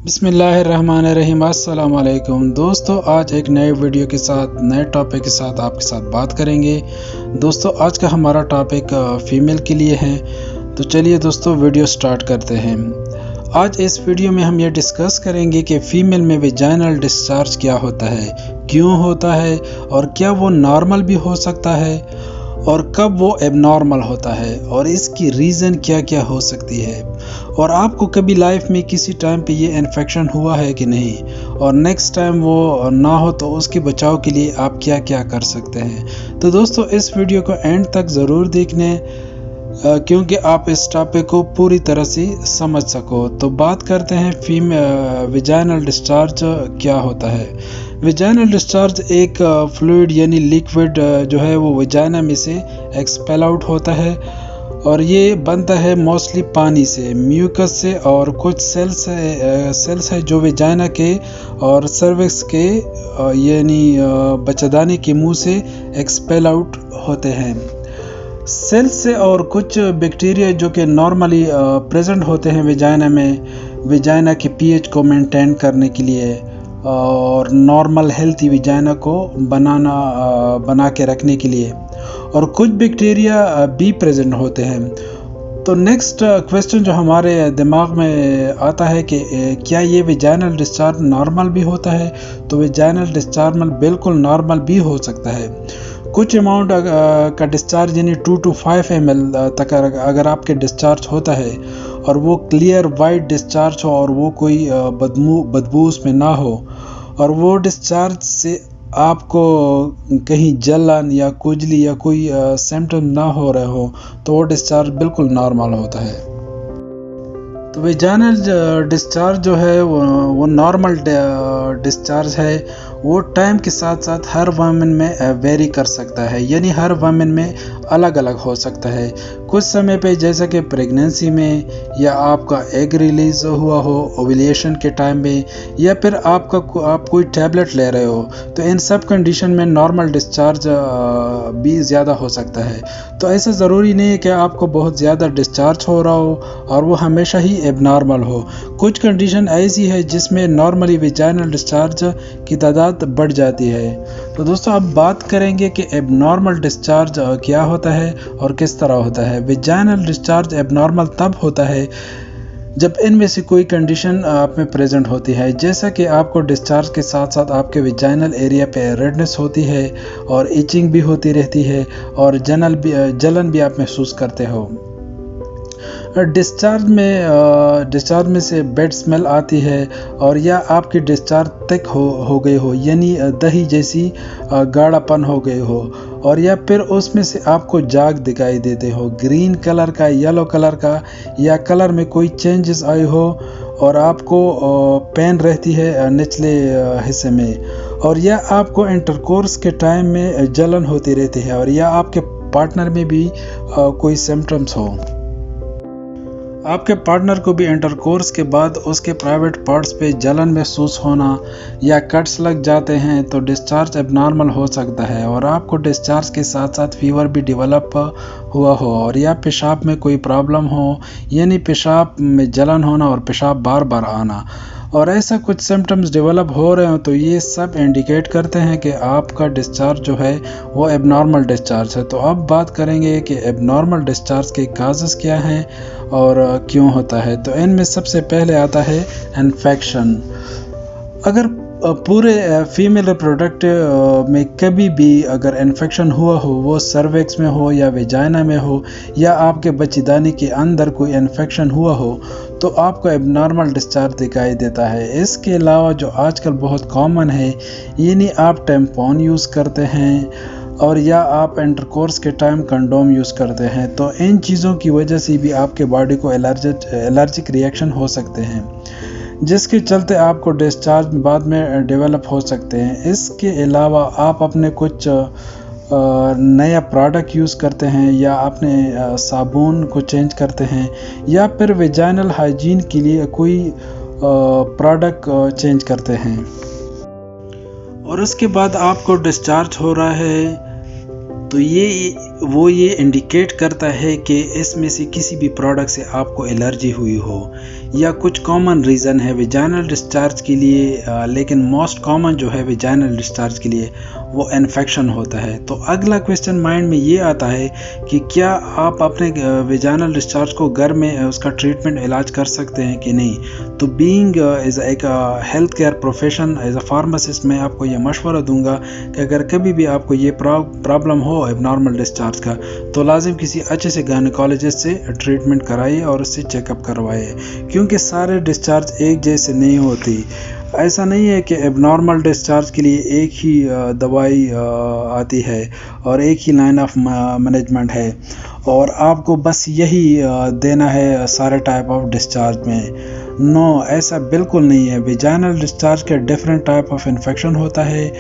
بسم اللہ الرحمن الرحیم۔ السلام علیکم دوستو، آج ایک نئے ویڈیو کے ساتھ نئے ٹاپک کے ساتھ آپ کے ساتھ بات کریں گے۔ دوستو آج کا ہمارا ٹاپک فیمیل کے لیے ہے، تو چلیے دوستو ویڈیو سٹارٹ کرتے ہیں۔ آج اس ویڈیو میں ہم یہ ڈسکس کریں گے کہ فیمیل میں ویجائنل ڈسچارج کیا ہوتا ہے، کیوں ہوتا ہے، اور کیا وہ نارمل بھی ہو سکتا ہے، اور کب وہ ایب نارمل ہوتا ہے، اور اس کی ریزن کیا کیا ہو سکتی ہے، اور آپ کو کبھی لائف میں کسی ٹائم پہ یہ انفیکشن ہوا ہے کہ نہیں، اور نیکسٹ ٹائم وہ نہ ہو تو اس کے بچاؤ کے لیے آپ کیا کیا کر سکتے ہیں۔ تو دوستو اس ویڈیو کو اینڈ تک ضرور دیکھنے، کیونکہ آپ اس ٹاپک کو پوری طرح سے سمجھ سکو۔ تو بات کرتے ہیں ویجائنل ڈسچارج کیا ہوتا ہے۔ ویجائنل ڈسچارج ایک فلوئڈ یعنی لیکوڈ جو ہے وہ ویجائنا میں سے ایکسپیل آؤٹ ہوتا ہے، اور یہ بنتا ہے موسٹلی پانی سے، میوکس سے، اور کچھ سیلز ہے جو ویجائنا کے اور سروکس کے یعنی بچہدانی کے منہ سے ایکسپیل آؤٹ ہوتے ہیں۔ سیل سے اور کچھ بیکٹیریا جو کہ نارملی پریزنٹ ہوتے ہیں ویجائنا میں، ویجائنا کے پی ایچ کو مینٹین کرنے کے لیے اور نارمل ہیلتھی ویجائنا کو بنا کے رکھنے کے لیے، اور کچھ بیکٹیریا بھی پریزنٹ ہوتے ہیں۔ تو نیکسٹ کویسچن جو ہمارے دماغ میں آتا ہے کہ کیا یہ ویجائنل ڈسچارج نارمل بھی ہوتا ہے؟ تو ویجائنل ڈسچارج بالکل نارمل بھی ہو سکتا ہے۔ کچھ اماؤنٹ کا ڈسچارج یعنی 2 to 5 ml تک اگر آپ کے ڈسچارج ہوتا ہے، اور وہ کلیئر وائٹ ڈسچارج ہو، اور وہ کوئی بدبو اس میں نہ ہو، اور وہ ڈسچارج سے آپ کو کہیں جلن یا کھجلی یا کوئی سمٹم نہ ہو رہے ہو، تو وہ ڈسچارج بالکل نارمل ہوتا ہے۔ تو ویجائنل ڈسچارج جو ہے وہ نارمل ڈسچارج ہے۔ وہ ٹائم کے ساتھ ساتھ ہر وومن میں ویری کر سکتا ہے، یعنی ہر وومن میں الگ الگ ہو سکتا ہے۔ کچھ سمے پہ جیسا کہ پریگننسی میں، یا آپ کا ایگ ریلیز ہوا ہو اوویلیشن کے ٹائم میں، یا پھر آپ کوئی ٹیبلٹ لے رہے ہو، تو ان سب کنڈیشن میں نارمل ڈسچارج بھی زیادہ ہو سکتا ہے۔ تو ایسا ضروری نہیں ہے کہ آپ کو بہت زیادہ ڈسچارج ہو رہا ہو اور وہ ہمیشہ ہی ایب نارمل ہو۔ کچھ کنڈیشن ایسی ہے جس میں نارملی ویجائنل ڈسچارج کی تعداد بڑھ جاتی ہے۔ تو دوستو اب بات کریں گے کہ ایب نارمل ڈسچارج کیا ہوتا ہے اور کس طرح ہوتا ہے۔ ویجائنل ڈسچارج ایب نارمل تب ہوتا ہے جب ان میں سے کوئی کنڈیشن آپ میں پریزنٹ ہوتی ہے، جیسا کہ آپ کو ڈسچارج کے ساتھ ساتھ آپ کے ویجائنل ایریا پہ ریڈنس ہوتی ہے، اور ایچنگ بھی ہوتی رہتی ہے، اور جلن بھی آپ محسوس کرتے ہو۔ ڈسچارج میں سے بیڈ سمیل آتی ہے، اور یا آپ کی ڈسچارج تک ہو گئی ہو، یعنی دہی جیسی گاڑھا پن ہو گئی ہو، اور یا پھر اس میں سے آپ کو جاگ دکھائی دیتے ہو، گرین کلر کا، یلو کلر کا، یا کلر میں کوئی چینجز آئی ہو، اور آپ کو پین رہتی ہے نچلے حصے میں، اور یا آپ کو انٹرکورس کے ٹائم میں جلن ہوتی رہتی ہے، اور یا آپ کے پارٹنر میں بھی کوئی سمپٹمز ہو۔ آپ کے پارٹنر کو بھی انٹرکورس کے بعد اس کے پرائیویٹ پارٹس پہ جلن محسوس ہونا یا کٹس لگ جاتے ہیں، تو ڈسچارج ایب نارمل ہو سکتا ہے۔ اور آپ کو ڈسچارج کے ساتھ ساتھ فیور بھی ڈیولپ ہوا ہو، اور یا پیشاب میں کوئی پرابلم ہو، یعنی پیشاب میں جلن ہونا اور پیشاب بار بار آنا، اور ایسا کچھ سمپٹمز ڈیولپ ہو رہے ہوں، تو یہ سب انڈیکیٹ کرتے ہیں کہ آپ کا ڈسچارج جو ہے وہ ایب نارمل ڈسچارج ہے۔ تو اب بات کریں گے کہ ایب نارمل ڈسچارج کے کازز کیا ہیں اور کیوں ہوتا ہے۔ تو ان میں سب سے پہلے آتا ہے انفیکشن۔ اگر پورے فیمیل ریپروڈکٹیو میں کبھی بھی اگر انفیکشن ہوا ہو، وہ سروکس میں ہو یا ویجائنا میں ہو، یا آپ کے بچی دانی کے اندر کوئی انفیکشن ہوا ہو، تو آپ کو ایب نارمل ڈسچارج دکھائی دیتا ہے۔ اس کے علاوہ جو آج کل بہت کامن ہے، یعنی آپ ٹیمپون یوز کرتے ہیں، اور یا آپ انٹرکورس کے ٹائم کنڈوم یوز کرتے ہیں، تو ان چیزوں کی وجہ سے بھی آپ کے باڈی کو الرجک ریئیکشن ہو سکتے ہیں، جس کے چلتے آپ کو ڈسچارج بعد میں ڈیولپ ہو سکتے ہیں۔ اس کے علاوہ آپ اپنے کچھ نیا پروڈکٹ یوز کرتے ہیں، یا اپنے صابن کو چینج کرتے ہیں، یا پھر ویجائنل ہائیجین کے لیے کوئی پروڈکٹ چینج کرتے ہیں، اور اس کے بعد آپ کو ڈسچارج ہو رہا ہے، तो ये इंडिकेट करता है कि इसमें से किसी भी प्रोडक्ट से आपको एलर्जी हुई हो, या कुछ कॉमन रीज़न है वेजाइनल डिस्चार्ज के लिए, लेकिन मोस्ट कॉमन जो है वेजाइनल डिस्चार्ज के लिए वो इन्फेक्शन होता है। तो अगला क्वेश्चन माइंड में ये आता है कि क्या आप अपने वेजाइनल डिस्चार्ज को घर में उसका ट्रीटमेंट इलाज कर सकते हैं कि नहीं। तो बीइंग एज एक health care profession, as a pharmacist, मैं आपको ये मशवरा दूंगा कि अगर कभी भी आपको ये प्रॉब्लम हो एबनॉर्मल डिस्चार्ज का, तो लाजिम किसी अच्छे से गायनेकोलॉजिस्ट से ट्रीटमेंट कराइए और उससे चेकअप करवाइए, क्योंकि सारे डिस्चार्ज एक जैसे नहीं होती। ऐसा नहीं है कि एबनॉर्मल डिस्चार्ज के लिए एक ही दवाई आती है और एक ही लाइन ऑफ मैनेजमेंट है और आपको बस यही देना है सारे टाइप ऑफ डिस्चार्ज में। नो, ऐसा बिल्कुल नहीं है। वेजाइनल डिस्चार्ज के डिफरेंट टाइप ऑफ इन्फेक्शन होता है,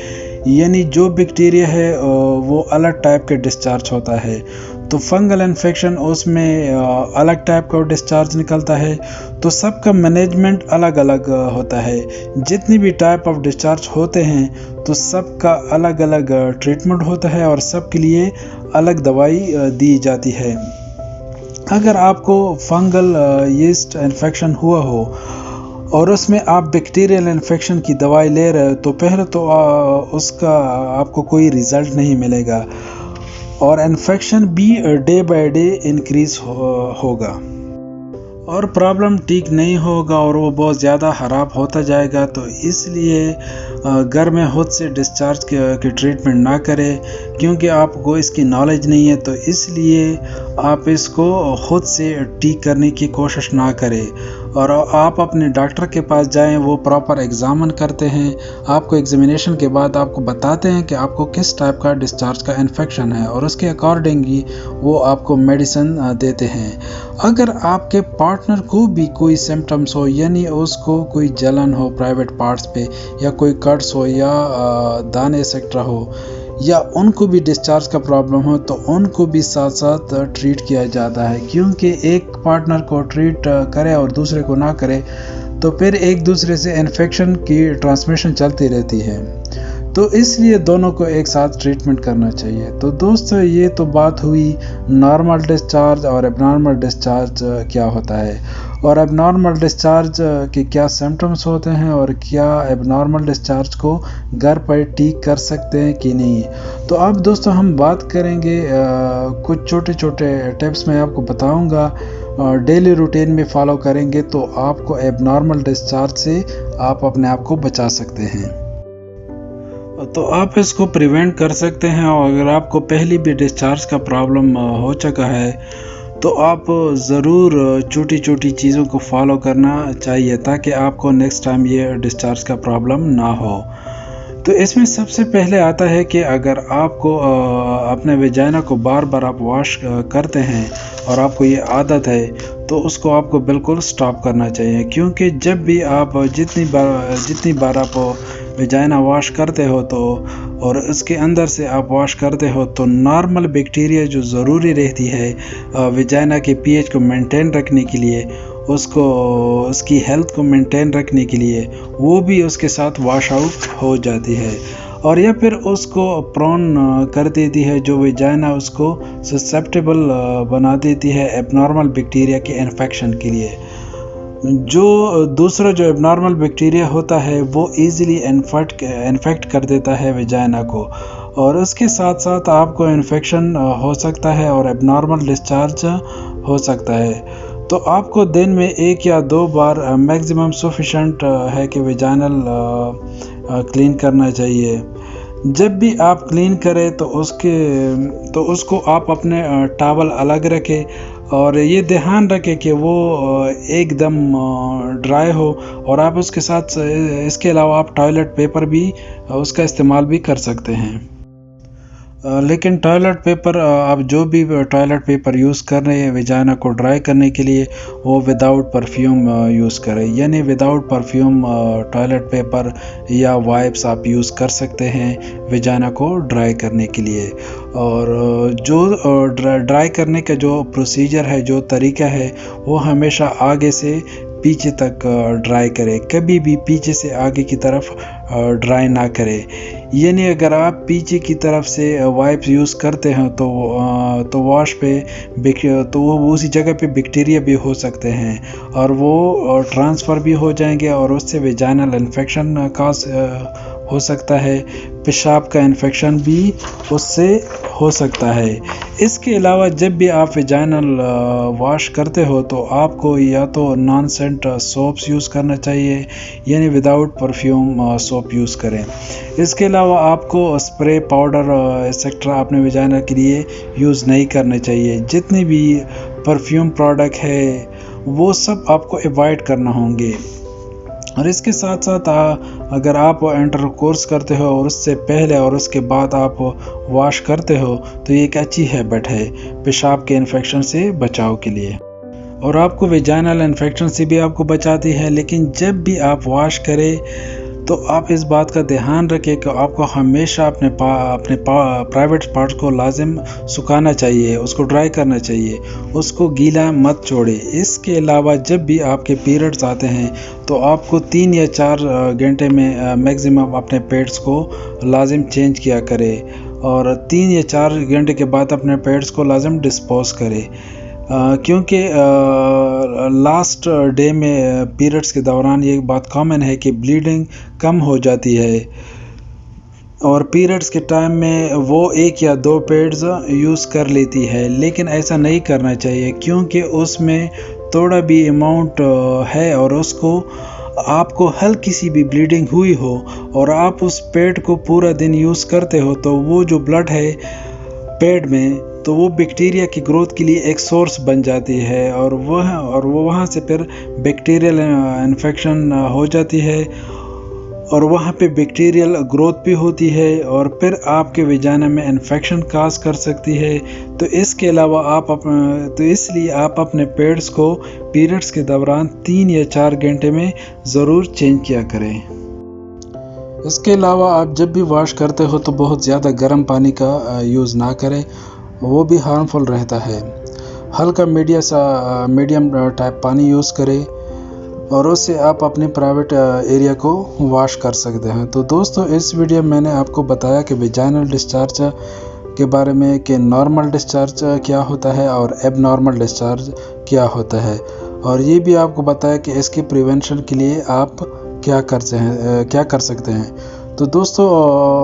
यानी जो बैक्टीरिया है वो अलग टाइप के डिस्चार्ज होता है। तो फंगल इन्फेक्शन उसमें अलग टाइप का डिस्चार्ज निकलता है। तो सबका मैनेजमेंट अलग अलग होता है। जितनी भी टाइप ऑफ डिस्चार्ज होते हैं तो सबका अलग अलग ट्रीटमेंट होता है और सबके लिए अलग दवाई दी जाती है। अगर आपको फंगल यीस्ट इन्फेक्शन हुआ हो और उसमें आप बैक्टीरियल इन्फेक्शन की दवाई ले रहे हो, तो पहले तो उसका आपको कोई रिज़ल्ट नहीं मिलेगा और इन्फेक्शन भी डे बाय डे इंक्रीज़ होगा और प्रॉब्लम ठीक नहीं होगा और वो बहुत ज़्यादा ख़राब होता जाएगा। तो इसलिए घर में खुद से डिस्चार्ज की ट्रीटमेंट ना करें, क्योंकि आपको इसकी नॉलेज नहीं है। तो इसलिए आप इसको खुद से ठीक करने की कोशिश ना करें और आप अपने डॉक्टर के पास जाएं, वो प्रॉपर एग्ज़ामिन करते हैं। आपको एग्जामिनेशन के बाद आपको बताते हैं कि आपको किस टाइप का डिस्चार्ज का इन्फेक्शन है और उसके अकॉर्डिंगली वो आपको मेडिसिन देते हैं। अगर आपके पार्टनर को भी कोई सिम्टम्स हो, यानी उसको कोई जलन हो प्राइवेट पार्ट्स पे, या कोई कट्स हो, या दाने एक्सेट्रा हो, या उनको भी डिस्चार्ज का प्रॉब्लम हो, तो उनको भी साथ साथ ट्रीट किया जाता है। क्योंकि एक पार्टनर को ट्रीट करे और दूसरे को ना करे तो फिर एक दूसरे से इन्फेक्शन की ट्रांसमिशन चलती रहती है। तो इसलिए दोनों को एक साथ ट्रीटमेंट करना चाहिए। तो दोस्तों, ये तो बात हुई नॉर्मल डिस्चार्ज और एबनॉर्मल डिस्चार्ज क्या होता है और एबनॉर्मल डिस्चार्ज के क्या सिम्टम्स होते हैं और क्या एबनॉर्मल डिस्चार्ज को घर पर ठीक कर सकते हैं कि नहीं। तो अब दोस्तों हम बात करेंगे कुछ छोटे छोटे टिप्स मैं आपको बताऊंगा, डेली रूटीन में फॉलो करेंगे तो आपको एबनॉर्मल डिस्चार्ज से आप अपने आप को बचा सकते हैं। तो आप इसको प्रिवेंट कर सकते हैं। और अगर आपको पहले भी डिस्चार्ज का प्रॉब्लम हो चुका है तो आप ज़रूर छोटी छोटी चीज़ों को फॉलो करना चाहिए ताकि आपको नेक्स्ट टाइम ये डिस्चार्ज का प्रॉब्लम ना हो। तो इसमें सबसे पहले आता है कि अगर आपको अपने वेजाइना को बार बार आप वॉश करते हैं और आपको ये आदत है तो उसको आपको बिल्कुल स्टॉप करना चाहिए। क्योंकि जब भी आप जितनी बार आप वेजाइना वॉश करते हो तो और उसके अंदर से आप वॉश करते हो तो नॉर्मल बैक्टीरिया जो ज़रूरी रहती है वेजाइना के पीएच को मेंटेन रखने के लिए, उसको उसकी हेल्थ को मेंटेन रखने के लिए, वो भी उसके साथ वॉश आउट हो जाती है और या फिर उसको प्रोन कर देती है, जो वेजाइना उसको ससेप्टेबल बना देती है एबनॉर्मल बैक्टीरिया के इन्फेक्शन के लिए। दूसरा जो एबनॉर्मल बैक्टीरिया होता है वो इजीली इन्फेक्ट कर देता है वेजाइना को और उसके साथ साथ आपको इन्फेक्शन हो सकता है और एबनॉर्मल डिस्चार्ज हो सकता है। तो आपको दिन में 1 या 2 बार मैक्सिमम सफिशेंट है कि वेजाइनल क्लीन करना चाहिए। जब भी आप क्लीन करें तो उसको आप अपने टॉवल अलग रखें और ये ध्यान रखें कि वो एकदम ड्राई हो और आप उसके साथ इसके अलावा आप टॉयलेट पेपर भी उसका इस्तेमाल भी कर सकते हैं। लेकिन टॉयलेट पेपर आप जो भी टॉयलेट पेपर यूज़ कर रहे हैं वेजाइना को ड्राई करने के लिए वो विदाउट परफ्यूम यूज़ करें, यानी विदाउट परफ्यूम टॉयलेट पेपर या वाइप्स आप यूज़ कर सकते हैं वेजाइना को ड्राई करने के लिए। और जो ड्राई करने का जो प्रोसीजर है, जो तरीका है, वो हमेशा आगे से पीछे तक ड्राई करें, कभी भी पीछे से आगे की तरफ ड्राई ना करें। यानी अगर आप पीछे की तरफ से वाइप्स यूज़ करते हैं तो वॉश पे तो वो उसी जगह पे बैक्टीरिया भी हो सकते हैं और वो ट्रांसफ़र भी हो जाएंगे और उससे वेजाइनल इन्फेक्शन हो सकता है, पेशाब का इन्फेक्शन भी उससे हो सकता है। इसके अलावा जब भी आप वेजाइनल वॉश करते हो तो आपको या तो नॉन सेंट सोप्स यूज़ करना चाहिए, यानी विदाउट परफ्यूम सोप यूज़ करें। इसके अलावा आपको स्प्रे पाउडर एक्सेट्रा अपने वेजाइना के लिए यूज़ नहीं करने चाहिए। जितनी भी परफ्यूम प्रोडक्ट है वो सब आपको अवॉइड करना होंगे। और इसके साथ साथ अगर आप इंटरकोर्स करते हो और उससे पहले और उसके बाद आप वॉश करते हो तो ये एक अच्छी हैबिट है पेशाब के इन्फेक्शन से बचाव के लिए, और आपको वेजाइनल इन्फेक्शन से भी आपको बचाती है। लेकिन जब भी आप वॉश करें तो आप इस बात का ध्यान रखें कि आपको हमेशा अपने प्राइवेट पार्ट्स को लाजिम सुखाना चाहिए, उसको ड्राई करना चाहिए, उसको गीला मत छोड़े। इसके अलावा जब भी आपके पीरियड्स आते हैं तो आपको 3 या 4 घंटे में मैक्सिमम अपने पैड्स को लाजिम चेंज किया करें और 3 या 4 घंटे के बाद अपने पैड्स को लाजिम डिस्पोज करें, क्योंकि लास्ट डे में पीरियड्स के दौरान ये बात कॉमन है कि ब्लीडिंग कम हो जाती है और पीरियड्स के टाइम में वो 1 या 2 पैड्स यूज़ कर लेती है। लेकिन ऐसा नहीं करना चाहिए क्योंकि उसमें थोड़ा भी अमाउंट है और उसको आपको हल्की सी भी ब्लीडिंग हुई हो और आप उस पैड को पूरा दिन यूज़ करते हो तो वो जो ब्लड है पैड में तो वो बैक्टीरिया की ग्रोथ के लिए एक सोर्स बन जाती है और वो वहाँ से फिर बैक्टीरियल इन्फेक्शन हो जाती है और वहाँ पे बैक्टीरियल ग्रोथ भी होती है और फिर आपके वेजाइना में इन्फेक्शन काज कर सकती है। तो इसके अलावा इसलिए आप अपने पैड्स को पीरियड्स के दौरान 3 या 4 घंटे में ज़रूर चेंज किया करें। इसके अलावा आप जब भी वॉश करते हो तो बहुत ज़्यादा गर्म पानी का यूज़ ना करें, वो भी हार्मफुल रहता है। हल्का मीडियम टाइप पानी यूज़ करें और उससे आप अपने प्राइवेट एरिया को वॉश कर सकते हैं। तो दोस्तों इस वीडियो में मैंने आपको बताया कि वेजाइनल डिस्चार्ज के बारे में कि नॉर्मल डिस्चार्ज क्या होता है और एबनॉर्मल डिस्चार्ज क्या होता है, और ये भी आपको बताया कि इसके प्रिवेंशन के लिए आप क्या कर सकते हैं। तो दोस्तों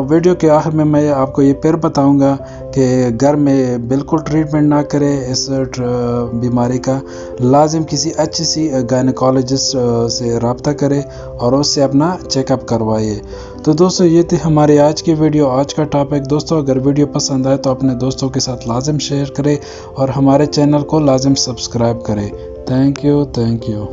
वीडियो के आखिर में मैं आपको ये फिर बताऊंगा कि घर में बिल्कुल ट्रीटमेंट ना करें इस बीमारी का, लाजिम किसी अच्छी सी गायनेकोलॉजिस्ट से रब्ता करें और उससे अपना चेकअप करवाइए। तो दोस्तों ये थी हमारी आज की वीडियो, आज का टॉपिक। दोस्तों अगर वीडियो पसंद आए तो अपने दोस्तों के साथ लाजिम शेयर करें और हमारे चैनल को लाजिम सब्सक्राइब करें। Thank you.